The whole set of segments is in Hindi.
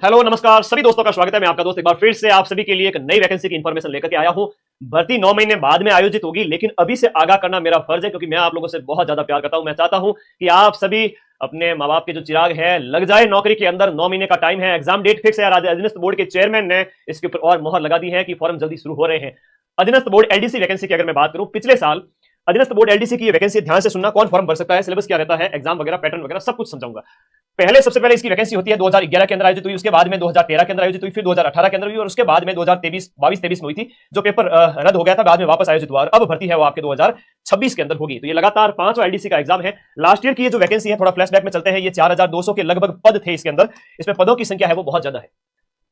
हेलो नमस्कार सभी दोस्तों का स्वागत है। मैं आपका दोस्त एक बार फिर से आप सभी के लिए एक नई वैकेंसी की इंफॉर्मेशन लेकर के आया हूं। भर्ती 9 महीने बाद में आयोजित होगी, लेकिन अभी से आगाह करना मेरा फर्ज है क्योंकि मैं आप लोगों से बहुत ज्यादा प्यार करता हूं। मैं चाहता हूं कि आप सभी अपने माँ बाप के जो चिराग है लग जाए नौकरी के अंदर। 9 महीने का टाइम है, एग्जाम डेट फिक्स है। अधीनस्थ बोर्ड के चेयरमैन ने इसके ऊपर और मोहर लगा दी है कि फॉर्म जल्दी शुरू हो रहे हैं। अधीनस्थ बोर्ड एलडीसी वैकेंसी की अगर मैं बात करूं, पिछले साल अधीनस्थ बोर्ड एलडीसी की वैकेंसी ध्यान से सुनना, कौन फॉर्म भर सकता है, सिलेबस क्या रहता है, एग्जाम वगैरह, पैटर्न वगैरह सब कुछ समझाऊंगा। सबसे पहले इसकी वैकेंसी होती है 2011 के अंदर आयोजित हुई, उसके बाद में 2013 के अंदर आयोजित हुई, फिर 2018 के अंदर हुई और उसके बाद में 2022-23 में हुई थी, जो पेपर रद्द हो गया था, बाद में वापस आयोजित हुआ और अब भर्ती है वो आपके 2026 के अंदर होगी। तो ये लगातार 5वां एलडीसी का एग्जाम है। लास्ट ईयर की ये जो वैकेंसी है, थोड़ा फ्लैशबैक में चलते हैं, ये 4200 के लगभग पद थे इसके अंदर। इसमें पदों की संख्या है वो बहुत ज्यादा है,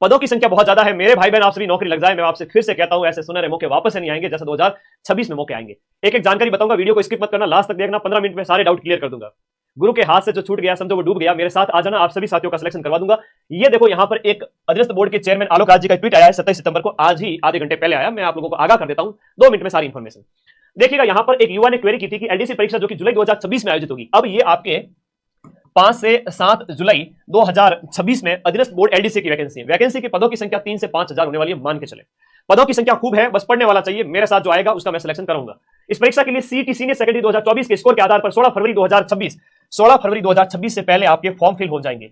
पदों की संख्या बहुत ज्यादा है। मेरे भाई बहन आप सभी नौकरी लग जाए, मैं आपसे फिर से कहता हूं, ऐसे सुनहरे मौके वापस से नहीं आएंगे जैसे 2026 में मौके आएंगे। एक एक जानकारी बताऊंगा, वीडियो को स्किप मत करना, लास्ट तक देखना, 15 मिनट में सारे डाउट क्लियर कर दूंगा। गुरु के हाथ से जो छूट गया समझो वो डूब गया, मेरे साथ आ जाना, आप सभी साथियों का सिलेक्शन करवा दूंगा। ये देखो यहाँ पर एक अधीनस्थ बोर्ड के चेयरमैन आलोक राज जी का ट्वीट आया है 27 सितंबर को, आज ही आधे घंटे पहले आया। मैं आप लोगों को आगाह कर देता हूं 2 मिनट में सारी इंफॉर्मेशन। देखिएगा, यहाँ पर एक युवा ने क्वेरी की थी कि एलडीसी परीक्षा जो कि जुलाई 2026 में आयोजित होगी, अब ये आपके 5 से 7 जुलाई 2026 में अधीनस्थ बोर्ड एलडीसी की वैकेंसी की पदों की संख्या 3 से 5000 होने वाली है। मान के चले पदों की संख्या खूब है, बस पढ़ने वाला चाहिए। मेरे साथ जो आएगा उसका मैं सिलेक्शन करूंगा। इस परीक्षा के लिए सीईटी सीनियर सेकेंडरी 2024 के स्कोर के आधार पर 16 फरवरी 2026 से पहले आपके फॉर्म फिल हो जाएंगे।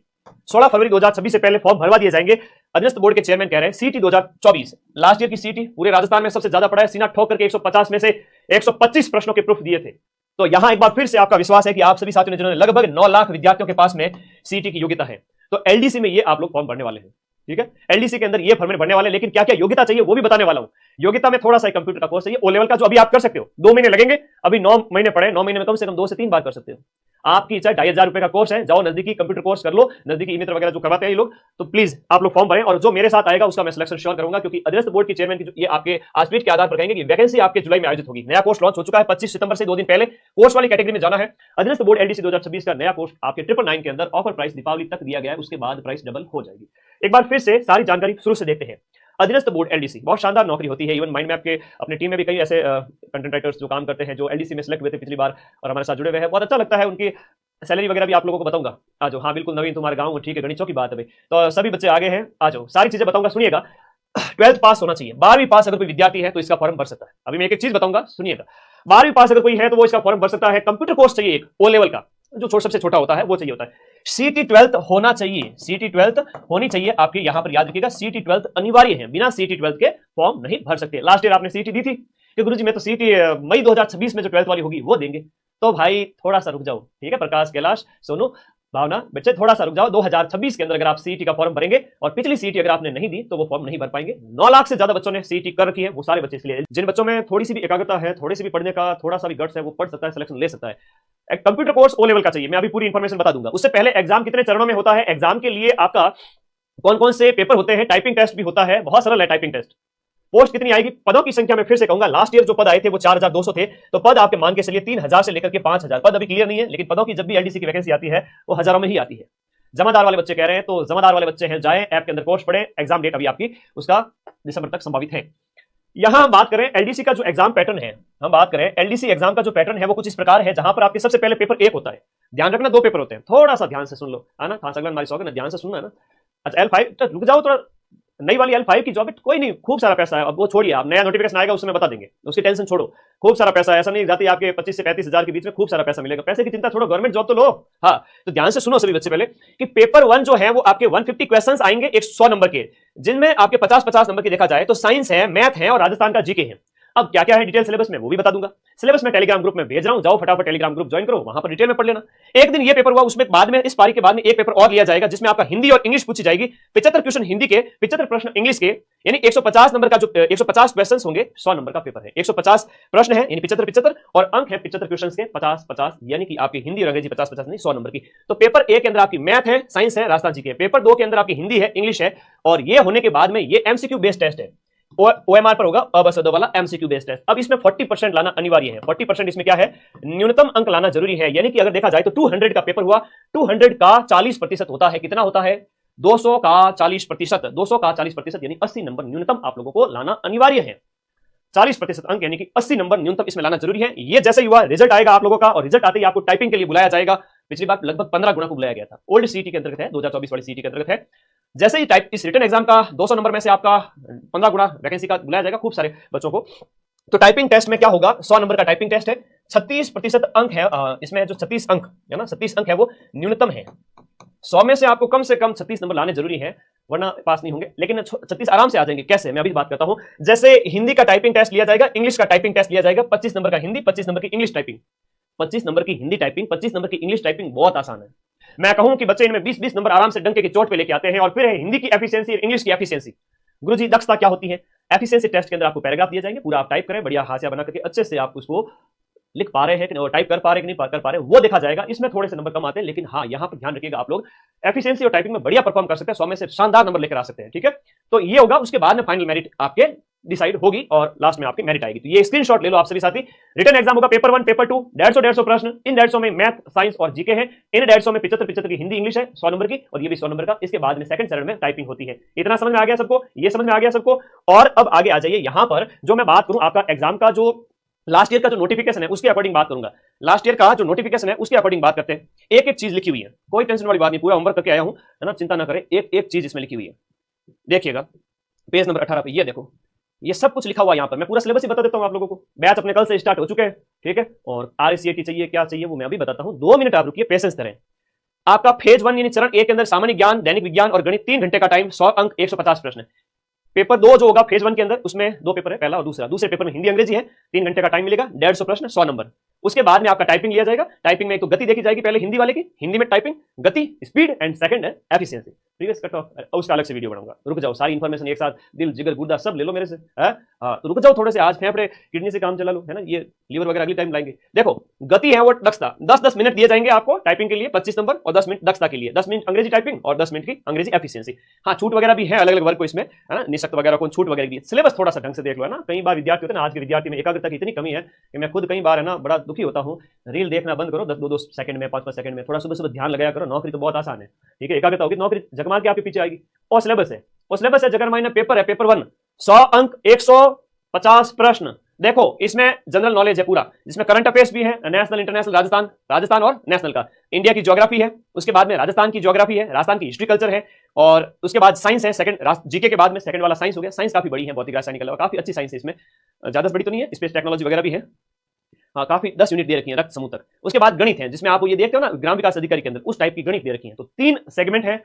16 फरवरी 2026 से पहले फॉर्म भरवा दिए जाएंगे। अधीनस्थ बोर्ड के चेयरमैन कह रहे हैं सीईटी 2024 लास्ट ईयर की सीईटी पूरे राजस्थान में सबसे ज्यादा पड़ा है। सीना ठोक करके 150 में से 125 प्रश्नों के प्रूफ दिए थे। तो यहां एक बार फिर से आपका विश्वास है कि आप सभी साथियों ने, जिन्होंने लगभग 9 लाख विद्यार्थियों के पास में सीईटी की योग्यता है, तो एलडीसी में ये आप लोग फॉर्म भरने वाले हैं। ठीक है, एलडीसी के अंदर ये फॉर्म भरने वाले, लेकिन क्या क्या योग्यता चाहिए वो भी बताने वाला हूं। योग्यता में थोड़ा सा कंप्यूटर का कोर्स चाहिए, ओ लेवल का, जो अभी आप कर सकते हो। 2 महीने लगेंगे, अभी 9 महीने पड़े, 9 महीने में कम से कम 2 से 3 बार कर सकते हो। आपकी इच्छा, 2500 रुपए का कोर्स है, जाओ नजदीकी कंप्यूटर कोर्स कर लो, नजदीकी ई मित्र वगैरह जो करवाते हैं ये लोग, तो प्लीज आप लोग फॉर्म भरें। और जो मेरे साथ आएगा उसका मैं सिलेक्शन श्योर करूंगा, क्योंकि अधीनस्थ बोर्ड के चेयरमैन की ये आपके आज ट्वीट के आधार पर कहेंगे कि वैकेंसी आपके जुलाई में आयोजित होगी। नया कोर्स लॉन्च हो चुका है 25 सितंबर से, 2 दिन पहले। कोर्स वाली कैटेगरी में जाना है। अधीनस्थ बोर्ड एलडीसी 2026 का नया कोर्स आपके 999 के अंदर ऑफर प्राइस दीपावली तक दिया गया है, उसके बाद प्राइस डबल हो जाएगी। एक बार फिर से सारी जानकारी शुरू से देखते हैं। अधीनस्थ बोर्ड एलडीसी बहुत शानदार नौकरी होती है। इवन माइंड मैप के अपने टीम में भी कई ऐसे कंटेंट राइटर्स जो काम करते हैं, जो एलडीसी में सिलेक्ट हुए थे पिछली बार और हमारे साथ जुड़े हुए हैं। बहुत अच्छा लगता है, उनकी सैलरी वगैरह भी आप लोगों को बताऊंगा। आ जाओ, हाँ बिल्कुल नवीन तुम्हारे गांव, ठीक है, गणितों की बात है भाई। तो सभी बच्चे आगे हैं, आ जाओ, सारी चीजें बताऊंगा, सुनिएगा। 12th पास होना चाहिए, 12वीं पास अगर कोई विद्यार्थी है तो इसका फॉर्म भर सकता है। अभी मैं एक चीज बताऊंगा, सुनिएगा। 12वीं पास अगर कोई है तो वो इसका फॉर्म भर सकता है। कंप्यूटर कोर्स चाहिए एक ओ लेवल का, जो सबसे छोटा होता है वो चाहिए होता है। सीटी 12th होना चाहिए, सीटी 12th होनी चाहिए आपके। यहां पर याद रखिएगा, सीटी 12th अनिवार्य है, बिना सीटी 12th के फॉर्म नहीं भर सकते। लास्ट ईयर आपने सीटी दी थी कि गुरुजी मैं तो सीटी मई 2026 में जो 12th वाली होगी वो देंगे, तो भाई थोड़ा सा रुक जाओ। ठीक है, प्रकाश, कैलाश, सोनू, भावना, बच्चे थोड़ा सा रुक जाओ। 2026 के अंदर अगर आप सीईटी का फॉर्म भरेंगे और पिछली सीईटी अगर आपने नहीं दी तो वो फॉर्म नहीं भर पाएंगे। 9 लाख से ज्यादा बच्चों ने सीईटी कर रखी है, वो सारे बच्चे इसलिए, जिन बच्चों में थोड़ी सी भी एकाग्रता है, थोड़ी सी भी पढ़ने का थोड़ा सा भी गट्स है, वो पढ़ सकता है, सिलेक्शन ले सकता है। एक कंप्यूटर कोर्स ओ लेवल का चाहिए, मैं अभी पूरी इंफॉर्मेशन बता दूंगा। उससे पहले एग्जाम कितने चरणों में होता है, एग्जाम के लिए आपका कौन कौन से पेपर होते हैं, टाइपिंग टेस्ट भी होता है, बहुत सरल है टाइपिंग टेस्ट। पोस्ट कितनी आएगी, पदों की संख्या में फिर से कहूंगा, लास्ट ईयर जो पद आए थे वो 4200 थे, तो पद आपके मान के चलिए 3000 से लेकर के 5000 पद अभी क्लियर नहीं है, लेकिन पदों की जब भी एलडीसी की वैकेंसी आती है वो हजारों में ही आती है। जमादार वाले बच्चे कह रहे हैं, तो जमादार वाले बच्चे हैं, जाएं ऐप के अंदर कोर्स पढ़ें। एग्जाम डेट अभी आपकी उसका दिसंबर तक संभावित है। यहां हम बात करें एलडीसी का जो एग्जाम पैटर्न है, हम बात करें एलडीसी एग्जाम का जो पैटर्न है वो कुछ इस प्रकार है, जहां पर आपके सबसे पहले पेपर 1 होता है। ध्यान रखना, 2 पेपर होते हैं, थोड़ा सा ध्यान से सुन लो, है ना, खान सगलन हमारी सौगन, ध्यान से सुनना है ना। अच्छा, L5 तो रुक जाओ थोड़ा, नई वाली L5 की जॉब है, कोई नहीं, खूब सारा पैसा है। अब वो छोड़िए, आप नया नोटिफिकेशन आएगा उसमें बता देंगे, उसकी टेंशन छोड़ो। खूब सारा पैसा है, ऐसा नहीं जाती आपके 25 से 35 हजार के बीच में खूब सारा पैसा मिलेगा। पैसे की चिंता छोड़ो, गवर्नमेंट जॉब तो लो। हाँ, तो ध्यान से सुनो सभी बच्चे पहले कि पेपर 1 जो है वो आपके 150 क्वेश्चंस आएंगे 100 नंबर के, जिनमें आपके 50-50 नंबर के देखा जाए तो साइंस है, मैथ है और राजस्थान का जीके है। अब क्या क्या है डिटेल सिलेबस में वो भी बता दूंगा। सिलेबस में टेलीग्राम ग्रुप में भेज रहा हूं, जाओ फटाफट टेलीग्राम ग्रुप ज्वाइन करो, वहां पर डिटेल में पढ़ लेना। एक दिन ये पेपर हुआ, उसमें बाद में इस पारी के बाद में एक पेपर और लिया जाएगा, जिसमें आपका हिंदी और इंग्लिश पूछी जाएगी। 75 क्वेश्चन हिंदी के, 75 प्रश्न इंग्लिश के, यानी 150 नंबर का जो 150 क्वेश्चन होंगे, 100 नंबर का पेपर है। 150 प्रश्न है यानी 75-75 और अंक है 75 क्वेश्चन के 50-50, यानी कि आपकी हिंदी और अंग्रेजी 50-50 नहीं 100 नंबर की। तो पेपर 1 के अंदर आपकी मैथ है, साइंस है, राजस्थान जी के। पेपर 2 के अंदर आपकी हिंदी है, इंग्लिश है, और ये होने के बाद में ये एमसीक्यू बेस्ड टेस्ट है। ओएमआर पर होगा, अबसद वाला एमसीक्यू बेस्ड टेस्ट। अब इसमें 40% लाना अनिवार्य है। 40% इसमें क्या है, न्यूनतम अंक लाना जरूरी है। यानी कि अगर देखा जाए तो 200 का पेपर हुआ, 200 का 40% होता है, कितना होता है, 200 का 40%, 200 का 40% यानी 80 नंबर न्यूनतम आप लोगों को लाना अनिवार्य है। 40% अंक यानी कि 80 नंबर न्यूनतम इसमें लाना जरूरी है। ये जैसे ही हुआ, रिजल्ट आएगा आप लोगों का, और रिजल्ट आते ही आपको टाइपिंग के लिए बुलाया जाएगा। पिछली बार लगभग 15 गुना को बुलाया गया था। ओल्ड सीटी के अंतर्गत है, 2024 वाली सीटी के अंतर्गत है। जैसे ही टाइप इस रिटन एग्जाम का 200 नंबर में से आपका 15 गुना वैकेंसी का बुलाया जाएगा खूब सारे बच्चों को, तो टाइपिंग टेस्ट में क्या होगा, 100 नंबर का टाइपिंग टेस्ट है, 36% अंक है इसमें, जो 36 अंक है ना, 36 अंक है वो न्यूनतम है। 100 में से आपको कम 36 नंबर लाने जरूरी है, वरना पास नहीं होंगे, लेकिन 36 आराम से आ जाएंगे। कैसे, मैं अभी बात करता हूं। जैसे हिंदी का टाइपिंग टेस्ट लिया जाएगा, इंग्लिश का टाइपिंग टेस्ट लिया जाएगा, 25 नंबर का हिंदी, 25 नंबर की इंग्लिश टाइपिंग। 25 नंबर की हिंदी टाइपिंग, 25 नंबर की इंग्लिश टाइपिंग बहुत आसान है। मैं कहूं कि बच्चे इनमें 20-20 नंबर आराम से डंके की चोट पे लेके आते हैं। और फिर है हिंदी की एफिशिएंसी और इंग्लिश की एफिशिएंसी। गुरुजी दक्षता क्या होती है? एफिशिएंसी टेस्ट के अंदर आपको पैराग्राफ दिए जाएंगे, पूरा आप टाइप करें, बढ़िया हाशिया बना करके अच्छे से आप उसको लिख पा रहे हैं कि नहीं, टाइप कर पा रहे कि नहीं कर पा रहे, वो देखा जाएगा। इसमें थोड़े से नंबर कम आते हैं, लेकिन हाँ यहां पर ध्यान रखिएगा, आप लोग एफिशिएंसी और टाइपिंग में बढ़िया परफॉर्म कर सकते हैं, 100 में से शानदार नंबर लेकर आ सकते हैं। ठीक है, तो ये होगा, उसके बाद में फाइनल मेरिट आपके डिसाइड होगी और लास्ट में आपकी मेरिट आएगी। तो ये स्क्रीनशॉट ले लो आप सभी साथी। रिटन एग्जाम होगा पेपर 1, पेपर 2, 150 प्रश्न। इन 150 में मैथ, साइंस और जीके है। इन 150 में 75 की हिंदी इंग्लिश है, 100 नंबर की, और ये भी 100 नंबर का। इसके बाद में सेकंड चरण में टाइपिंग होती है। इतना समझ में आ गया सबको? ये समझ में आ गया सबको? और अब आगे आ जाइए, यहां पर जो मैं बात करूं आपका एग्जाम का जो लास्ट ईयर का जो नोटिफिकेशन है उसके अकॉर्डिंग बात करूंगा। लास्ट ईयर का जो नोटिफिकेशन है उसके अकॉर्डिंग बात करते हैं। एक एक चीज लिखी हुई है, कोई टेंशन वाली बात नहीं, पूरा होमवर्क करके आया हूं, है ना, चिंता ना करें। एक एक चीज इसमें लिखी हुई है, देखिएगा पेज नंबर 18 पे, ये देखो, ये सब कुछ लिखा हुआ है। यहाँ पर मैं पूरा सिलेबस ही बता देता हूँ आप लोगों को। बैच अपने कल से स्टार्ट हो चुके हैं, ठीक है। और RCET चाहिए, क्या चाहिए वो मैं अभी बताता हूँ। 2 मिनट आप रुकिए, पेशेंस करें। आपका फेज 1 यानी चरण 1 के अंदर सामान्य ज्ञान, दैनिक विज्ञान और गणित, 3 घंटे का टाइम, 100 अंक, 150 प्रश्न। पेपर 2 जो होगा फेज 1 के अंदर, उसमें 2 पेपर है, पहला और दूसरा। दूसरे पेपर में हिंदी अंग्रेजी है, 3 घंटे का टाइम मिलेगा, 150 प्रश्न, 100 नंबर। उसके बाद में आपका टाइपिंग लिया जाएगा। टाइपिंग में एक तो गति देखी जाएगी पहले हिंदी वाले की, हिंदी में टाइपिंग, गति, स्पीड, एंड सेकंड है एफिशिएंसी। प्रीवियस कट ऑफ उसका अलग से वीडियो बनाऊंगा। रुक जाओ, सारी इन्फॉर्मेशन एक साथ, दिल, जिगर, गुर्दा सब ले लो मेरे से, है। तो रुक जाओ थोड़े से, आज फेफड़े किडनी से काम चला लो, है ना। ये लीवर वगैरह अगली टाइम लाएंगे। देखो गति है वो दक्षता, 10-10 मिनट दिए जाएंगे आपको टाइपिंग के लिए, 25 नंबर, और 10 मिनट दक्षता के लिए, 10 मिनट अंग्रेजी टाइपिंग और 10 मिनट की अंग्रेजी एफिशिएंसी। हाँ, छूट वगैरह भी है अलग अलग वर्ग को इसमें, है ना, निशक्त वगैरह को छूट वगैरह भी। सिलेबस थोड़ा सा ढंग से देख लो, है ना। कई बार विद्यार्थी होते हैं ना, आज के विद्यार्थी में एकाग्रता की इतनी कमी है कि मैं खुद कई बार, है ना, बड़ा दुखी होता हूँ। रील देखना बंद करो, 2-2 सेकंड में, 5-5 सेकंड में, थोड़ा सुबह सुबह ध्यान लगाया करो। नौकरी तो बहुत आसान है, ठीक है, एकाग्रता होगी, नौकरी जगमाल के आपके पीछे आएगी। और सिलेबस है, और सिलेबस है जगह मायने पेपर है, पेपर 1, 100 अंक, 150 प्रश्न। देखो इसमें जनरल नॉलेज है पूरा, जिसमें करंट अफेयर्स भी है, नेशनल, इंटरनेशनल, राजस्थान और नेशनल का। इंडिया की ज्योग्राफी है, उसके बाद में राजस्थान की ज्योग्राफी है, राजस्थान की हिस्ट्री कल्चर है, और उसके बाद साइंस है। सेकंड जीके के बाद में सेकंड वाला साइंस हो गया। साइंस काफी बड़ी है, भौतिक रासायनिक, काफी अच्छी साइंस है इसमें, ज्यादा बड़ी तो नहीं है। स्पेस टेक्नोलॉजी वगैरह भी है, हाँ, काफी 10 यूनिट दे रखी है, रक्त समूह तक। उसके बाद गणित है, जिसमें आप ये देखते हो ना ग्राम विकास अधिकारी के अंदर, उस टाइप की गणित दे रखी है। तो 3 सेगमेंट है,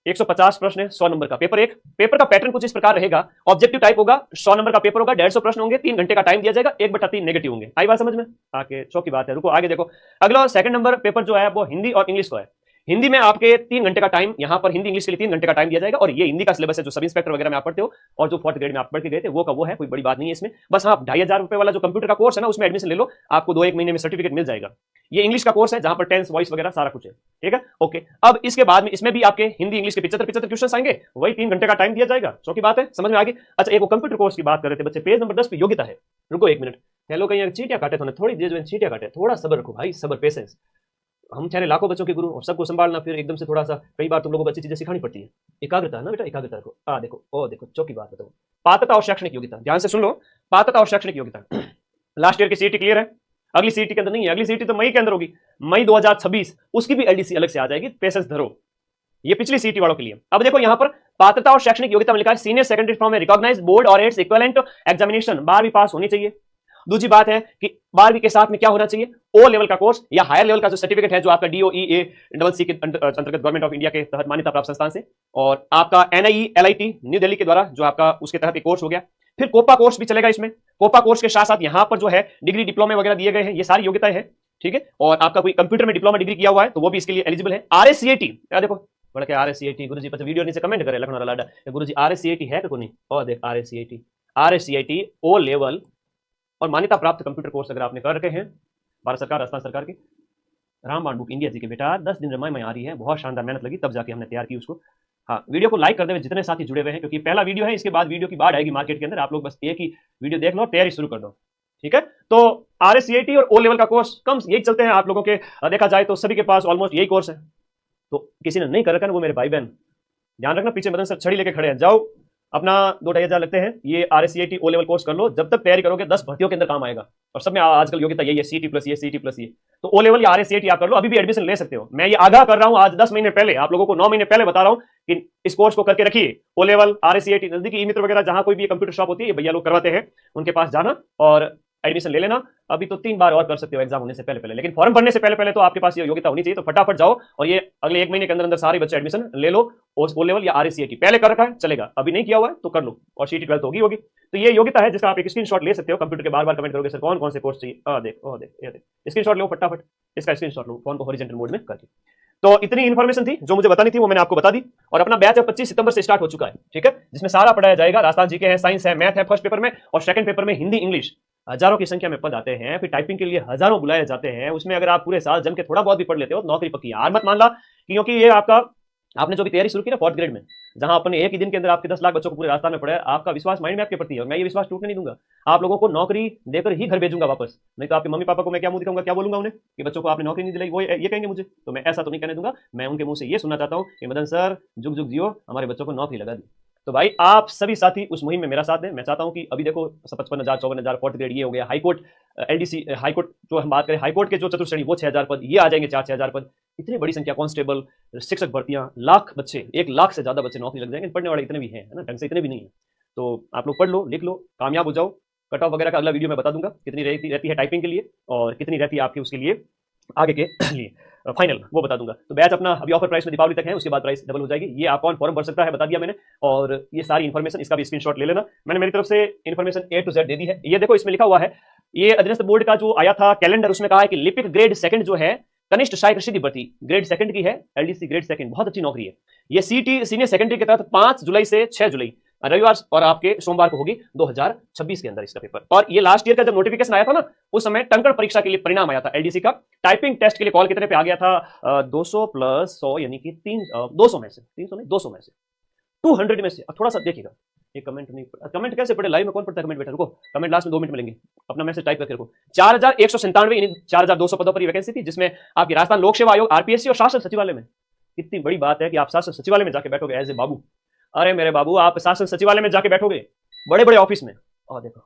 150 प्रश्न है, 100 नंबर का। पेपर 1, पेपर का पैटर्न कुछ इस प्रकार रहेगा। ऑब्जेक्टिव टाइप होगा, 100 नंबर का पेपर होगा, 150 प्रश्न होंगे, 3 घंटे का टाइम दिया जाएगा, 1/3 नेगेटिव होंगे। आई बात समझ में? आके चौकी बात है, रुको आगे देखो। अगला सेकंड नंबर पेपर जो है वो हिंदी और इंग्लिश का है। हिंदी में आपके 3 घंटे का टाइम, यहां पर हिंदी इंग्लिश के लिए 3 घंटे का टाइम दिया जाएगा। और ये हिंदी का सिलेबस है जो सब इंस्पेक्टर वगैरह में आप पढ़ते हो, और जो 4th ग्रेड में आप पढ़ के गए थे वो का वो है, कोई बड़ी बात नहीं है इसमें। बस हाँ, 2500 रुपए वाला जो कंप्यूटर का कोर्स है ना, उसमें एडमिशन ले लो, आपको 2-1 महीने में सर्टिफिकेट मिल जाएगा। ये इंग्लिश का कोर्स है जहां पर टेंस, वॉइस वगैरह सारा कुछ है, ठीक है, ओके। अब इसके बाद में इसमें भी आपके हिंदी इंग्लिश के 75 क्वेश्चन आएंगे, वही 3 घंटे का टाइम दिया जाएगा। सो की बात है, समझ में आ गई? अच्छा, एक वो कंप्यूटर कोर्स की बात कर रहे थे बच्चे, पेज नंबर 10 पे योग्यता है। रुको 1 मिनट, हेलो, कहीं चीटियां काटे तो थोड़ी देर, चीटियां काटे, थोड़ा सब्र रखो भाई, सब्र, पेशेंस। हम चाहे लाखों बच्चों के गुरु, और सबको संभालना फिर एकदम से थोड़ा सा, कई बार तुम लोगों को अच्छी चीजें सिखानी पड़ती है। एकाग्रता है ना बेटा, एकाग्रता रखो। देखो, ओ देखो, चौकी बात बताओ। पात्रता और शैक्षणिक योग्यता, ध्यान से सुन लो। पात्रता और शैक्षणिक योग्यता, लास्ट ईयर की सीईटी क्लियर है, अगली सीईटी के अंदर नहीं है, अगली सीईटी तो मई के अंदर होगी, मई 2026, उसकी भी LDC अलग से आ जाएगी, पेशेंस धरो। ये पिछली सीईटी वालों के लिए। अब देखो यहाँ पर पात्रता और शैक्षणिक योग्यता में लिखा है senior secondary from recognised board और इट्स इक्विवेलेंट एग्जामिनेशन, 12वीं पास होनी चाहिए। दूसरी बात है कि 12वीं के साथ में क्या होना चाहिए, O लेवल का कोर्स या हायर लेवल का जो सर्टिफिकेट है, जो आपका DOE-A-CC के अंतर्गत गवर्नमेंट ऑफ इंडिया के तहत मान्यता प्राप्त संस्थान से, और आपका NIE LIT न्यू दिल्ली के द्वारा जो आपका उसके तहत एक कोर्स हो गया। फिर कोपा कोर्स भी चलेगा इसमें। कोपा कोर्स के साथ साथ यहाँ पर जो है डिग्री, डिप्लोमे वगैरह दिए गए हैं, ये सारी योग्यताएं हैं, ठीक है। और आपका कोई कंप्यूटर में डिप्लोमा डिग्री किया हुआ है तो वो भी इसके लिए एलिजिबल है। RSCET, देखो बड़ा क्या RSCET, गुरुजी पता वीडियो नीचे कमेंट करे लखनऊ लाडा, गुरुजी RSCET है कि नहीं? और देख RSCET O लेवल और मान्यता प्राप्त कंप्यूटर कोर्स अगर आपने कर रखे हैं, भारत सरकार, राजस्थान सरकार की, रामबाण बुक इंडिया जी के बेटा, 10 दिन रामायण में आ रही है, बहुत शानदार मेहनत लगी तब जाके हमने तैयार की उसको। हाँ, वीडियो को लाइक कर देवे जितने साथी जुड़े हुए हैं, क्योंकि पहला वीडियो है, इसके बाद वीडियो की बाढ़ आएगी मार्केट के अंदर। आप लोग बस एक ही वीडियो देख लो, तैयारी शुरू कर दो, ठीक है। तो RSCET और O लेवल का कोर्स कम यही चलते हैं आप लोगों के, देखा जाए तो सभी के पास ऑलमोस्ट यही कोर्स है। तो किसी ने नहीं कर रखा है वो मेरे भाई बहन, ध्यान रखना, पीछे मदन सर छड़ी लेके खड़े हैं, जाओ अपना 2-2.5 हज़ार लगते हैं। ये RSCET O लेवल कोर्स कर लो, जब तक तैयारी करोगे 10 भर्तियों के अंदर काम आएगा। और सब में आजकल योग्यता यही है, सीटी प्लस ये, सीटी प्लस ये। तो O लेवल या RSCET आप कर लो, अभी भी एडमिशन ले सकते हो। मैं ये आगाह कर रहा हूं आज 10 महीने पहले, आप लोगों को 9 महीने पहले बता रहा हूं कि इस कोर्स को करके रखिए। O लेवल, RSCET, नजदीकी ई-मित्र वगैरह जहां कोई भी कंप्यूटर शॉप होती है, भैया लोग करवाते हैं, उनके पास जाना और एडमिशन ले लेना। अभी तो 3 बार और कर सकते हो एग्जाम होने से पहले पहले, लेकिन फॉर्म भरने से पहले पहले तो आपके पास ये योग्यता होनी चाहिए। तो फटाफट जाओ और ये अगले 1 महीने के अंदर अंदर सारे बच्चे एडमिशन ले लो। O लेवल या RSCET पहले कर रखा है चलेगा, अभी नहीं किया हुआ है तो कर लो। और CT 12 होगी होगी। तो ये योग्यता है जिसका आप एक स्क्रीनशॉट ले सकते हो। कंप्यूटर के बार बार कमेंट करोगे सर कौन कौन से कोर्स चाहिए, देख ये देख, स्क्रीनशॉट लो फटाफट, इसका स्क्रीनशॉट लो फोन को हॉरिजॉन्टल मोड में करके। तो इतनी इन्फॉर्मेशन थी जो मुझे बतानी थी, वो मैंने आपको बता दी। और अपना बैच अब 25 सितंबर से स्टार्ट हो चुका है, ठीक है, जिसमें सारा पढ़ाया जाएगा। राजस्थान जीके है, साइंस है, मैथ है फर्स्ट पेपर में, और सेकंड पेपर में हिंदी इंग्लिश। हजारों की संख्या में पद आते हैं, फिर टाइपिंग के लिए हजारों बुलाए जाते हैं। उसमें अगर आप पूरे साल जम के थोड़ा बहुत भी पढ़ लेते हो तो नौकरी पक्की। हार मत मान ला, क्योंकि ये आपने जो भी तैयारी शुरू की ना 4th ग्रेड में, जहां अपने एक ही दिन के अंदर आपके 10 लाख बच्चों को पूरे राजस्थान में पढ़ाया, आपका विश्वास माइंड में आपके प्रति है और मैं ये विश्वास टूटने नहीं दूंगा। आप लोगों को नौकरी देकर ही घर भेजूंगा वापस, नहीं तो आपके मम्मी पापा को मैं क्या मुंह दिखाऊंगा, क्या बोलूंगा उन्हें कि बच्चों को आपने नौकरी नहीं दिलाई, वो ये कहेंगे मुझे। तो मैं ऐसा तो नहीं कहने दूंगा, मैं उनके मुंह से ये सुनना चाहता हूँ कि मदन सर जुग जुग जियो, हमारे बच्चों को नौकरी लगा दी। तो भाई आप सभी साथी उस मुहिम में मेरा साथ दें। मैं चाहता हूं कि अभी देखो 55,000 54,000 4th ग्रेड ये हो गया, हाईकोर्ट LDC हाईकोर्ट जो हम बात करें, हाईकोर्ट के जो चतुर्थ वो 6,000 पद, ये आ जाएंगे 4-6,000 पद। इतनी बड़ी संख्या, कांस्टेबल, शिक्षक भर्तियां, लाख बच्चे, 1 लाख से ज्यादा बच्चे नौकरी लग जाएंगे। पढ़ने वाले इतने भी हैं ना, ढंग से इतने भी नहीं है। तो आप लोग पढ़ लो, लिख लो, कामयाब हो जाओ। कट ऑफ वगैरह का अगला वीडियो में बता दूंगा कितनी रहती है टाइपिंग के लिए और कितनी रहती है आपकी उसके लिए आगे के लिए फाइनल, वो बता दूंगा। तो बैच अपना अभी ऑफर प्राइस में दीपावली तक है, उसके बाद प्राइस डबल हो जाएगी। ये आप कौन फॉर्म भर सकता है बता दिया मैंने, और ये सारी इन्फॉर्मेशन, इसका भी स्क्रीनशॉट ले लेना। मैंने मेरी तरफ से इन्फॉर्मेशन A to Z दे दी है। ये देखो इसमें लिखा हुआ है, ये अधीनस्थ बोर्ड का जो आया था कैलेंडर, उसमें कहा है कि लिपिक ग्रेड 2 जो है, कनिष्ठ सहायक कृषि भर्ती ग्रेड 2 की है, LDC ग्रेड 2, बहुत अच्छी नौकरी है। ये CT सीनियर सेकेंडरी के तहत 5 जुलाई से 6 जुलाई रविवार और आपके सोमवार को होगी 2026 के अंदर इसका पेपर। और ये लास्ट ईयर का जब नोटिफिकेशन आया था ना, उस समय टंकण परीक्षा के लिए परिणाम आया था LDC का। टाइपिंग टेस्ट के लिए कॉल कितने पे आ गया था, 200 प्लस 100 यानी कि 200 में से 300 नहीं 200 में से 200 में से। अब थोड़ा सा देखिएगा, ये कमेंट नहीं, कमेंट कैसे पढ़े, लाइव में कौन पढ़ता है कमेंट? बेटा रुको, कमेंट लास्ट में 2 मिनट मिलेंगे, अपना मैसेज टाइप करके रखो। 4197 यानी 4200 पदों पर वैकेंसी थी, जिसमें आपकी राजस्थान लोक सेवा आयोग RPSC और शासन सचिवालय में। कितनी बड़ी बात है कि आप शासन सचिवालय में जाके बैठोगे एज ए बाबू। अरे मेरे बाबू, आप शासन सचिवालय में जाके बैठोगे, बड़े बड़े ऑफिस में। और देखो,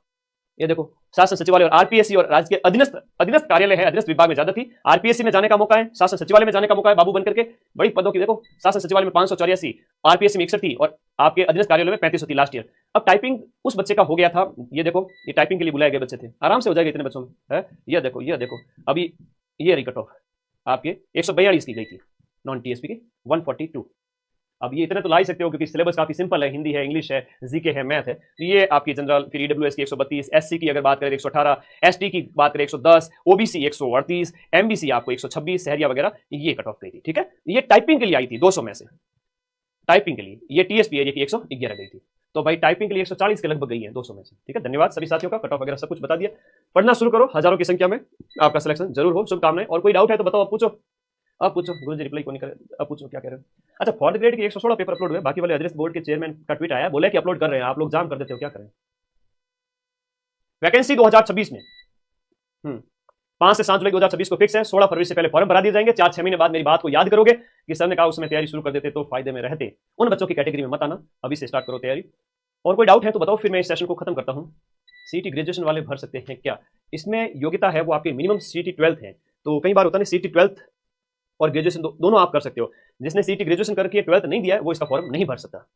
ये देखो, शासन सचिवालय और RPSC और राज्य के अधीनस्थ कार्यालय है, अधीनस्थ विभाग में ज्यादा थी। RPSC में जाने का मौका है, शासन सचिवालय में जाने का मौका है बाबू बनकर के। बड़ी पदों की देखो, शासन सचिवालय में 584, RPSC में 61 थी और आपके अधीनस्थ कार्यालय में 35 थी लास्ट ईयर। अब टाइपिंग उस बच्चे का हो गया था, ये देखो, ये टाइपिंग के लिए बुलाए गए बच्चे थे, आराम से हो जाएगा इतने बच्चों में है। ये देखो अभी ये रही कट ऑफ आपके 142 की गई थी नॉन TSP की 142। अब ये इतने तो ला ही सकते हो क्योंकि सिलेबस काफी सिंपल है, हिंदी है, इंग्लिश है, जीके है, मैथ है। तो ये आपकी जनरल, फिर EWS की 132, SC की अगर बात करें 118, ST की बात करें 110, OBC 138, MBC आपको 126, सहरिया वगैरह, ये कट ऑफ गई थी। ठीक है, ये टाइपिंग के लिए आई थी 200 में से, टाइपिंग के लिए। ये TSP एरिया की 111 गई थी। तो भाई टाइपिंग के लिए 140 के लगभग गई है 200 में से। ठीक है, धन्यवाद सभी साथियों का, कट ऑफ वगैरह सब कुछ बता दिया। पढ़ना शुरू करो, हजारों की संख्या में आपका सिलेक्शन जरूर हो, शुभकामनाएं। और कोई डाउट है तो बताओ, पूछो, अब पूछो। गुरु जी रिप्लाई क्यों नहीं करे, अब पूछो क्या कह रहे हो। अच्छा, 4th ग्रेड की 116 पेपर अपलोड हुए, बाकी वाले अधीनस्थ बोर्ड के चेयरमैन का ट्वीट आया, बोले कि अपलोड कर रहे हैं, आप लोग जाम कर देते हो, क्या करें। वैकेंसी 2026 में 5 से 7 जुलाई 2026 को फिक्स है। 16 फरवरी से पहले फॉर्म भरा दिए जाएंगे। 4-6 महीने बाद मेरी बात को याद करोगे कि सर ने कहा उसमें तैयारी शुरू कर देते तो फायदे में रहते। उन बच्चों की कैटेगरी में मत आना, अभी से स्टार्ट करो तैयारी। और कोई डाउट है तो बताओ, फिर मैं इस सेशन को खत्म करता हूं। CT ग्रेजुएशन वाले भर सकते हैं क्या? इसमें योग्यता है वो आपकी मिनिमम CT 12th है। तो कई बार होता है CT 12th और ग्रेजुएशन दोनों आप कर सकते हो। जिसने CT ग्रेजुएशन करके 12th नहीं दिया है वो इसका फॉर्म नहीं भर सकता।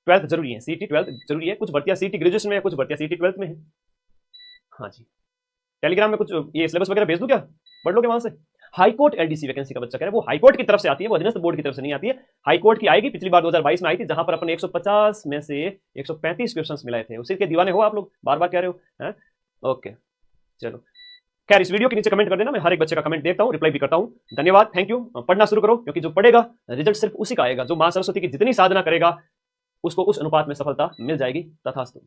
12th जरूरी है, CT 12th जरूरी है। कुछ भर्तियां CT ग्रेजुएशन में है, कुछ भर्तियां CT 12th में है। हाँ जी, टेलीग्राम में कुछ ये सिलेबस वगैरह भेज दूं क्या, पढ़ लोगे वहां से। हाईकोर्ट LDC वैकेंसी का बच्चा कह रहा है, वो हाईकोर्ट की तरफ से आती है, वो अधीनस्थ बोर्ड की तरफ से नहीं आती है। हाईकोर्ट की आएगी, पिछली बार 2022 में आई थी, जहां पर अपने 150 में से 135 क्वेश्चंस मिलाए थे। उसी के दीवाने हो आप लोग, बार बार कह रहे हो हैं। ओके चलो, खैर इस वीडियो के नीचे कमेंट कर देना, मैं हर एक बच्चे का कमेंट देखता हूं, रिप्लाई भी करता हूं। धन्यवाद, थैंक यू। पढ़ना शुरू करो, क्योंकि जो पढ़ेगा रिजल्ट सिर्फ उसी का आएगा। जो मां सरस्वती की जितनी साधना करेगा उसको उस अनुपात में सफलता मिल जाएगी। तथास्तु।